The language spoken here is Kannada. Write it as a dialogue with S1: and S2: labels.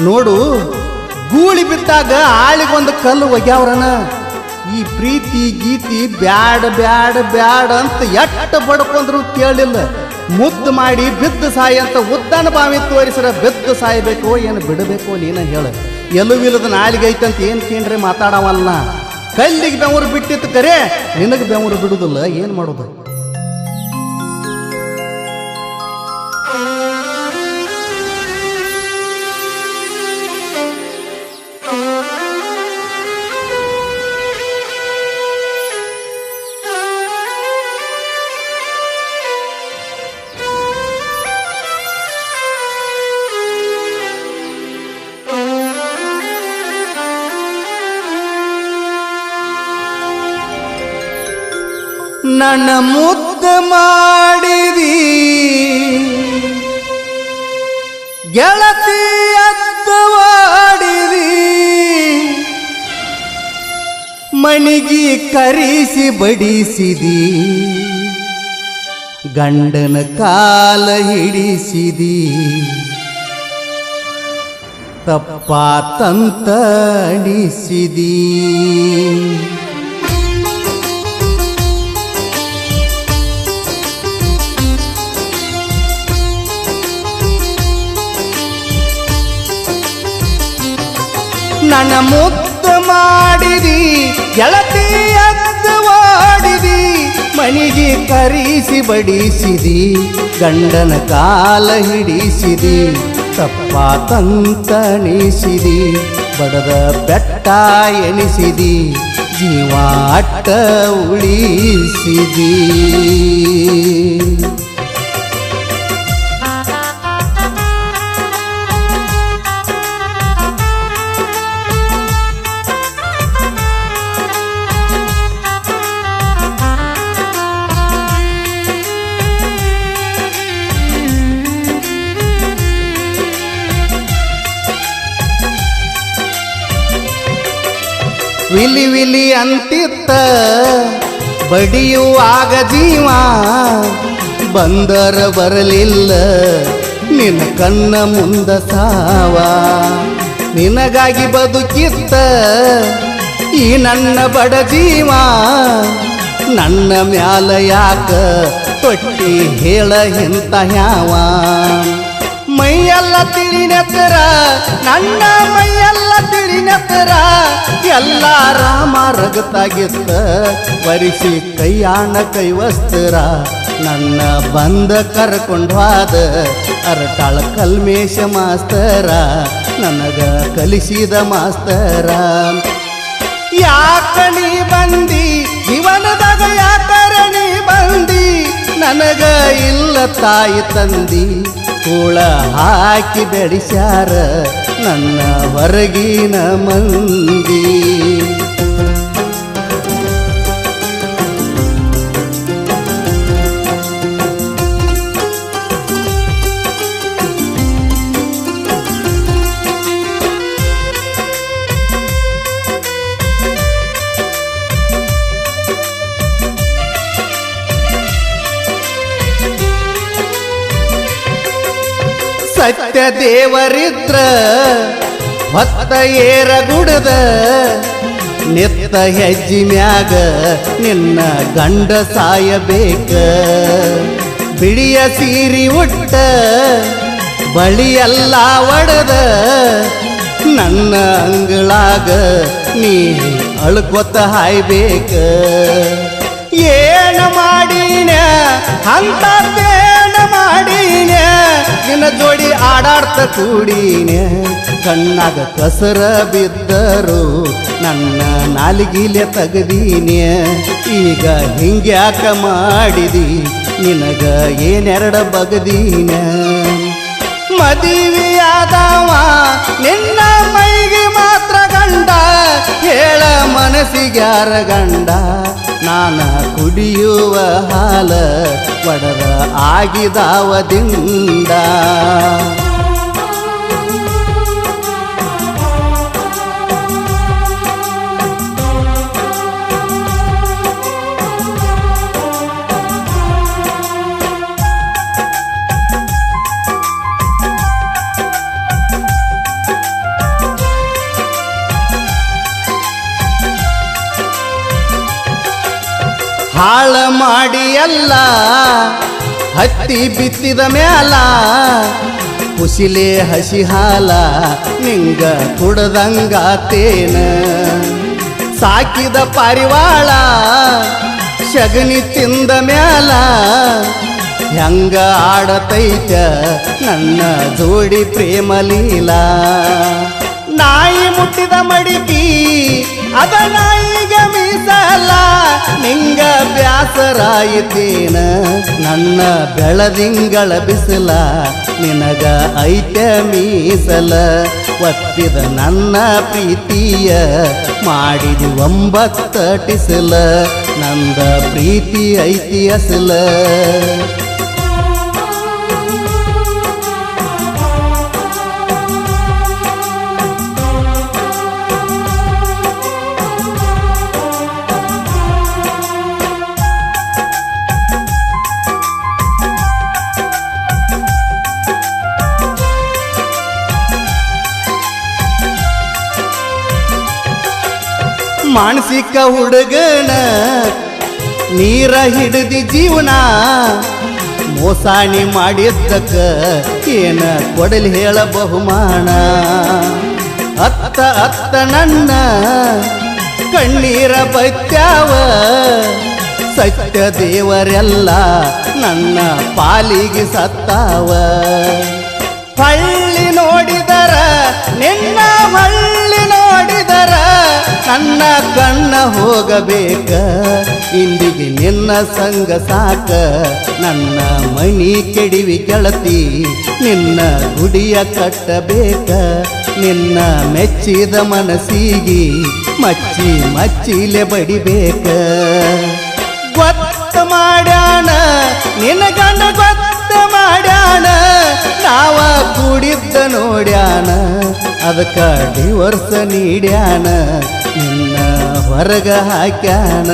S1: ನೋಡು ಗೂಳಿ ಬಿದ್ದಾಗ ಆಳಿಗೊಂದು ಕಲ್ಲು ಒಗ್ಯಾವ್ರನ. ಈ ಪ್ರೀತಿ ಗೀತಿ ಬ್ಯಾಡ ಬ್ಯಾಡ ಬ್ಯಾಡ ಅಂತ ಎಟ್ಟು ಬಡ್ಕೊಂಡ್ರು ಕೇಳಿಲ್ಲ. ಮುದ್ದು ಮಾಡಿ ಬಿದ್ದು ಸಾಯಿ ಅಂತ ಉದ್ದಾನ ಬಾವಿ ತೋರಿಸ್ರ ಬಿದ್ದು ಸಾಯ್ಬೇಕು ಏನು ಬಿಡಬೇಕು ನೀನ ಹೇಳ. ಎಲುವಿಲ್ಲದ ನಾಲಿಗೆ ಐತಂತ ಏನು ಕೇಂದ್ರೆ ಮಾತಾಡವಲ್ಲ. ಕಲ್ಲಿಗೆ ಬೆವರು ಬಿಟ್ಟಿತ್ತು ಕರೆ ನಿನಗೆ ಬೆವರು ಬಿಡುದಿಲ್ಲ, ಏನು ಮಾಡೋದು? ನನ್ನ ಮುದ್ದು ಮಾಡಿದಿ ಗೆಳತಿ ಎತ್ತವಾಡಿದಿ, ಮಣಿಗಿ ಕರಿಸಿ ಬಡಿಸಿದಿ, ಗಂಡನ ಕಾಲ ಹಿಡಿಸಿದಿ, ತಪ್ಪಾತಂತ ಅಣಿಸಿದಿ. ನನ್ನ ಮುದ್ದು ಮಾಡಿದಿ ಗೆಳತಿ ಎತ್ತವಾಡಿದಿ, ಮಣಿಗೆ ಕರಿಸಿ ಬಡಿಸಿದಿ, ಗಂಡನ ಕಾಲ ಹಿಡಿಸಿದಿ, ತಪ್ಪಾತಂತಣಿಸಿದಿ, ಬಡದ ಬೆಟ್ಟ ಎನಿಸಿದಿ, ಜೀವ ಅಟ್ಟ ಉಳಿಸಿದಿ. ವಿಲಿ ವಿಲಿ ಅಂತಿತ್ತ ಬಡಿಯುವಾಗ ಜೀವ, ಬಂದರ ಬರಲಿಲ್ಲ ನಿನ್ನ ಕಣ್ಣ ಮುಂದ ಸಾವ. ನಿನಗಾಗಿ ಬದುಕಿತ್ತ ಈ ನನ್ನ ಬಡ ಜೀವ, ನನ್ನ ಮ್ಯಾಲ ಯಾಕ ತೊಟ್ಟಿ ಹೇಳ ಇಂತ ಯಾವ. ಮೈಯೆಲ್ಲ ತಿಳಿನೆತ್ತರ ನನ್ನ ಮೈಯೆಲ್ಲ ತಿಳಿನೆತ್ತರ, ಎಲ್ಲ ರಾಮ ರಗತಾಗಿತ್ತ ವರಿಸಿ ಕೈಯಾಣ ಕೈವಸ್ತರ. ನನ್ನ ಬಂದ ಕರ್ಕೊಂಡು ಹೋದ ಅರಟಾಳ ಕಲ್ಮೇಶ ಮಾಸ್ತರ, ನನಗ ಕಲಿಸಿದ ಮಾಸ್ತರ. ಯಾಕ ನೀ ಬಂದಿ ಜೀವನದಾಗ ಯಾಕರ ನೀ ಬಂದಿ, ನನಗ ಇಲ್ಲ ತಾಯಿ ತಂದಿ, ಕೂಳ ಹಾಕಿ ಬೆಳೆಸ್ಯಾರ ನನ್ನ ಹೊರಗಿನ ಮಂದಿ. ಸತ್ಯ ದೇವರಿದ್ರ ಹೊತ್ತ ಏರ ಗುಡದ, ನೆತ್ತ ಹೆಜ್ಜಿ ಮ್ಯಾಗ ನಿನ್ನ ಗಂಡ ಸಾಯಬೇಕ. ಬಿಳಿಯ ಸೀರಿ ಉಟ್ಟ ಬಳಿಯೆಲ್ಲ ಒಡದ, ನನ್ನ ಅಂಗಳಾಗ ನೀ ಅಳ್ಕೊತ ಹಾಯ್ಬೇಕ. ಏನ ಮಾಡೀನ ಅಂತೇನ ಮಾಡೀನ, ನಿನ್ನ ಜೋಡಿ ಆಡಾಡ್ತ ಕೂಡೀನ. ಕಣ್ಣಾಗ ಕಸರ ಬಿದ್ದರು ನನ್ನ ನಾಲಿಗಿಲೆ ತಗದೀನ. ಈಗ ಹಿಂಗ್ಯಾಕ ಮಾಡಿದಿ ನಿನಗ ಏನೆರಡ ಬಗದೀನ. ಮದುವೆಯಾದವ ನಿನ್ನ ಮೈಗೆ ಮಾತ್ರ ಗಂಡ, ಹೇಳ ಮನಸ್ಸಿಗ್ಯಾರ ಗಂಡ. ನಾನ ಕುಡಿಯುವ ಹಾಲ ಒಡದ ಆಗಿದಾವದಿಂದ. ಹಾಳ ಮಾಡಿ ಎಲ್ಲ ಹತ್ತಿ ಬಿತ್ತಿದ ಮ್ಯಾಲ ಕುಸಿಲೆ ಹಸಿ ಹಾಲ ನಿಂಗ ಕುಡದಂಗಾತೇನ ಸಾಕಿದ ಪಾರಿವಾಳ ಶಗನಿ ತಿಂದ ಮ್ಯಾಲ ಹೆಂಗ ಆಡತೈತ ನನ್ನ ಜೋಡಿ ಪ್ರೇಮ ಲೀಲಾ ನಾಯಿ ಮುಟ್ಟಿದ ಮಡಿಕಿ ಅದ ನಾಯಿಗೆ ಮೀಸಲ ನಿಂಗ ಬ್ಯಾಸರಾಯಿತೇನ ನನ್ನ ಬೆಳದಿಂಗಳ ಬಿಸಿಲ ನಿನಗ ಐತೆ ಮೀಸಲ ಒಪ್ಪಿದ ನನ್ನ ಪ್ರೀತಿಯ ಮಾಡಿದಿ 9 ಟಿಸಲ ನಂದ ಪ್ರೀತಿ ಐತಿ ಅಸಲ ಮಾನಸಿಕ ಹುಡುಗನ ನೀರ ಹಿಡಿದಿ ಜೀವನ ಮೋಸಾಣಿ ಮಾಡಿದ್ದಕ್ಕ ಏನ ಕೊಡಲಿ ಹೇಳ ಬಹುಮಾನ ಅತ್ತ ನನ್ನ ಕಣ್ಣೀರ ಬತ್ಯಾವ ಸತ್ಯ ದೇವರೆಲ್ಲ ನನ್ನ ಪಾಲಿಗೆ ಸತ್ತಾವ ಹಳ್ಳಿ ನೋಡಿದರ ನಿನ್ನ ಹಳ್ಳಿ ನೋಡಿದರ ನನ್ನ ಕಣ್ಣ ಹೋಗಬೇಕ ಇಂದಿಗೆ ನಿನ್ನ ಸಂಗ ಸಾಕ ನನ್ನ ಮಣಿ ಕೆಡಿವಿ ಗೆಳತಿ ನಿನ್ನ ಗುಡಿಯ ಕಟ್ಟಬೇಕ ನಿನ್ನ ಮೆಚ್ಚಿದ ಮನಸ್ಸಿಗೆ ಮಚ್ಚಿಲೆ ಬಡಿಬೇಕ ಗೊತ್ತ ಮಾಡ್ಯಾಣ ನಿನ್ನ ಗಂಡ ಗೊತ್ತ ಮಾಡ್ಯಾಣ ನಾವ ಕೂಡಿದ್ದ ನೋಡ್ಯಾನ ಅದಕ್ಕ ಡಿವೋರ್ಸ್ ನೀಡ್ಯಾನ ನಿನ್ನ ಹೊರಗ ಹಾಕ್ಯಾನ